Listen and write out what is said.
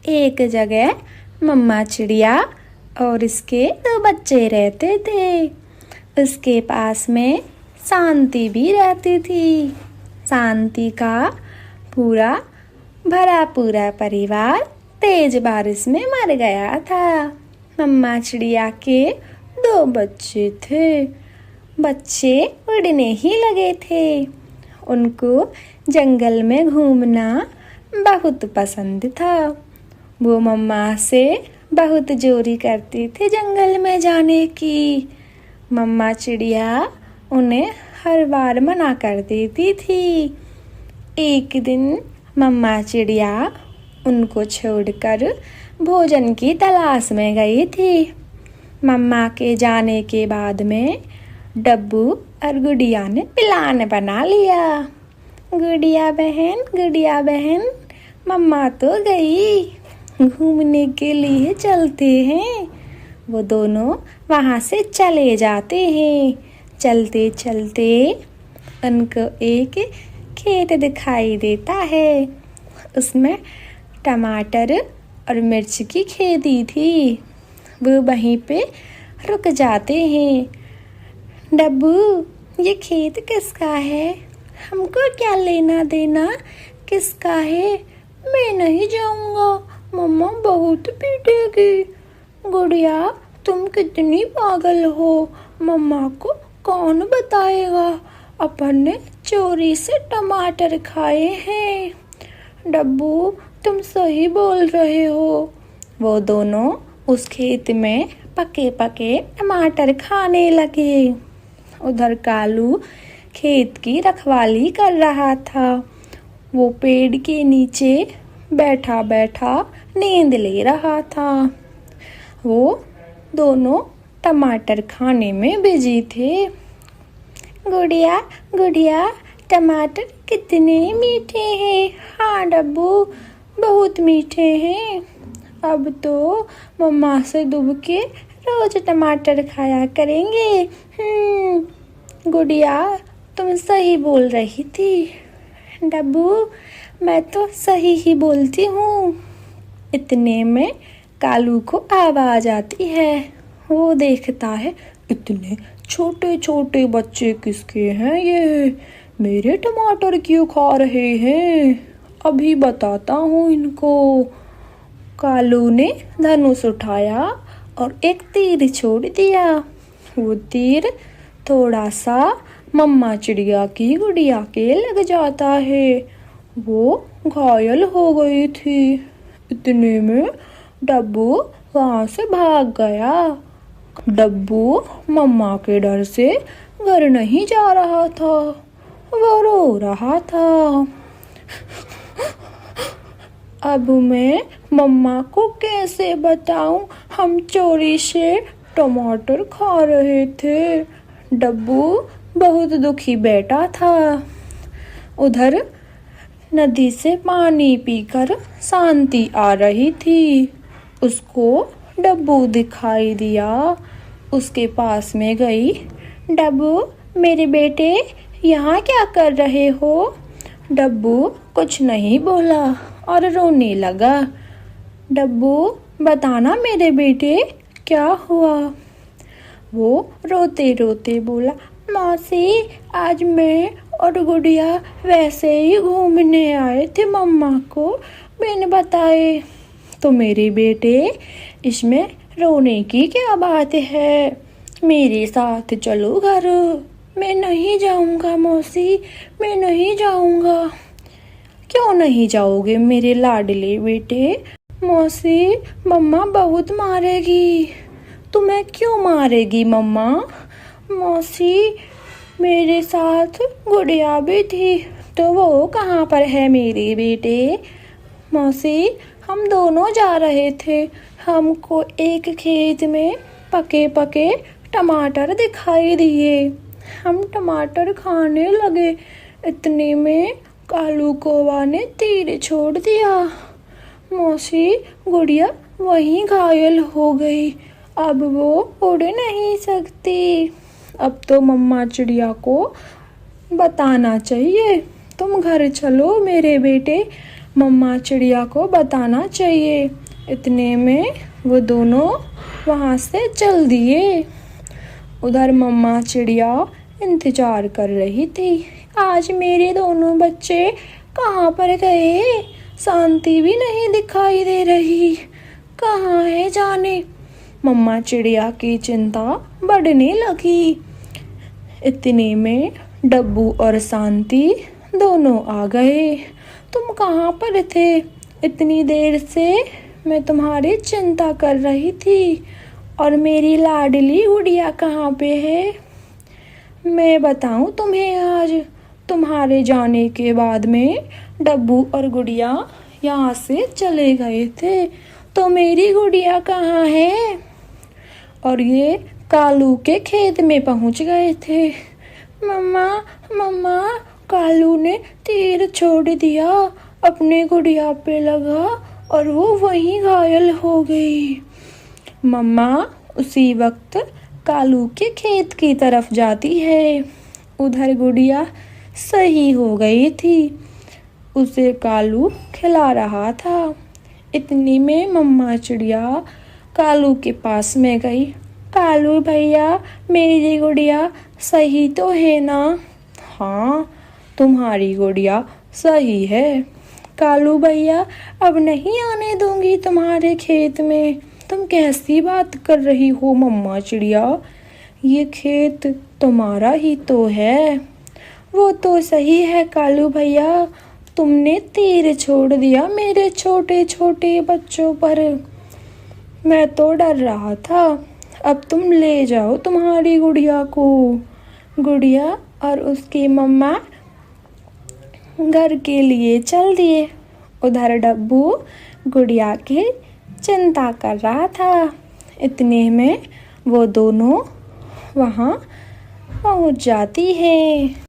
एक जगह मम्मा चिड़िया और इसके 2 बच्चे रहते थे। उसके पास में शांति भी रहती थी। शांति का पूरा भरा पूरा परिवार तेज बारिश में मर गया था। मम्मा चिड़िया के 2 बच्चे थे। बच्चे उड़ने ही लगे थे। उनको जंगल में घूमना बहुत पसंद था। वो मम्मा से बहुत जोरी करती थी जंगल में जाने की। मम्मा चिड़िया उन्हें हर बार मना कर देती थी। एक दिन मम्मा चिड़िया उनको छोड़कर भोजन की तलाश में गई थी। मम्मा के जाने के बाद में डब्बू और गुड़िया ने प्लान बना लिया। गुड़िया बहन मम्मा तो गई, घूमने के लिए चलते हैं। वो दोनों वहाँ से चले जाते हैं। चलते चलते उनको एक खेत दिखाई देता है। उसमें टमाटर और मिर्च की खेती थी। वो वहीं पे रुक जाते हैं। डब्बू, ये खेत किसका है? हमको क्या लेना देना? किसका है? मैं नहीं जाऊंगा, मम्मा बहुत पीटेगी। गुड़िया, तुम कितनी पागल हो, मम्मा को कौन बताएगा? अपन ने चोरी से टमाटर खाए हैं। डब्बू, तुम सही बोल रहे हो। वो दोनों उस खेत में पके पके टमाटर खाने लगे। उधर कालू खेत की रखवाली कर रहा था। वो पेड़ के नीचे बैठा बैठा नींद ले रहा था। वो दोनों टमाटर खाने में बिजी थे। गुड़िया, टमाटर कितने मीठे हैं। हाँ डब्बू, बहुत मीठे हैं। अब तो मम्मा से दुब के रोज टमाटर खाया करेंगे। गुड़िया, तुम सही बोल रही थी। डब्बू, मैं तो सही ही बोलती हूँ। इतने में कालू को आवाज आती है। वो देखता है, इतने छोटे छोटे बच्चे किसके हैं ये? मेरे टमाटर क्यों खा रहे हैं? अभी बताता हूँ इनको। कालू ने धनुष उठाया और एक तीर छोड़ दिया। वो तीर थोड़ा सा मम्मा चिड़िया की गुड़िया के लग जाता है। वो घायल हो गई थी। इतने में डब्बू वहाँ से भाग गया। डब्बू मम्मा के डर से घर नहीं जा रहा था। वो रो रहा था। अब मैं मम्मा को कैसे बताऊं हम चोरी से टमाटर खा रहे थे? डब्बू बहुत दुखी बैठा था। उधर नदी से पानी पीकर शांति आ रही थी। उसको डब्बू दिखाई दिया। उसके पास में गई। डब्बू, मेरे बेटे, यहाँ क्या कर रहे हो? डब्बू कुछ नहीं बोला और रोने लगा। डब्बू, बताना मेरे बेटे, क्या हुआ? वो रोते रोते बोला, मौसी, आज मैं और गुड़िया वैसे ही घूमने आए थे मम्मा को बिन बताए। तो मेरे बेटे, इसमें रोने की क्या बात है? मेरे साथ चलो घर। मैं नहीं जाऊंगा मौसी, मैं नहीं जाऊंगा। क्यों नहीं जाओगे मेरे लाडले बेटे? मौसी, मम्मा बहुत मारेगी। तुम्हें क्यों मारेगी मम्मा? मौसी, मेरे साथ गुड़िया भी थी, तो वो कहाँ पर है मेरे बेटे? मौसी, हम दोनों जा रहे थे। हमको एक खेत में पके पके टमाटर दिखाई दिए। हम टमाटर खाने लगे। इतने में कालू कौवा ने तीर छोड़ दिया। मौसी, गुड़िया वहीं घायल हो गई। अब वो उड़ नहीं सकती। अब तो मम्मा चिड़िया को बताना चाहिए। तुम घर चलो मेरे बेटे, मम्मा चिड़िया को बताना चाहिए। इतने में वो दोनों वहाँ से चल दिए। उधर मम्मा चिड़िया इंतजार कर रही थी, आज मेरे दोनों बच्चे कहाँ पर गए? शांति भी नहीं दिखाई दे रही, कहाँ है जाने? मम्मा चिड़िया की चिंता बढ़ने लगी। इतने में डब्बू और शांति दोनों आ गए। तुम कहाँ पर थे? इतनी देर से मैं तुम्हारी चिंता कर रही थी। और मेरी लाडली गुड़िया कहाँ पे है? मैं बताऊँ तुम्हें, आज तुम्हारे जाने के बाद में डब्बू और गुड़िया यहाँ से चले गए थे, तो मेरी गुड़िया कहाँ है? और ये कालू के खेत में पहुँच गए थे। मम्मा मम्मा, कालू ने तीर छोड़ दिया, अपने गुड़िया पे लगा और वो वहीं घायल हो गई। मम्मा उसी वक्त कालू के खेत की तरफ जाती है। उधर गुड़िया सही हो गई थी, उसे कालू खिला रहा था। इतनी में मम्मा चिड़िया कालू के पास में गई। कालू भैया, मेरी गुड़िया सही तो है ना? हाँ, तुम्हारी गुड़िया सही है। कालू भैया, अब नहीं आने दूंगी तुम्हारे खेत में। तुम कैसी बात कर रही हो मम्मा चिड़िया? ये खेत तुम्हारा ही तो है। वो तो सही है कालू भैया, तुमने तीर छोड़ दिया मेरे छोटे छोटे बच्चों पर। मैं तो डर रहा था। अब तुम ले जाओ तुम्हारी गुड़िया को। गुड़िया और उसकी मम्मा घर के लिए चल दिए। उधर डब्बू गुड़िया की चिंता कर रहा था। इतने में वो दोनों वहाँ पहुँच जाती है।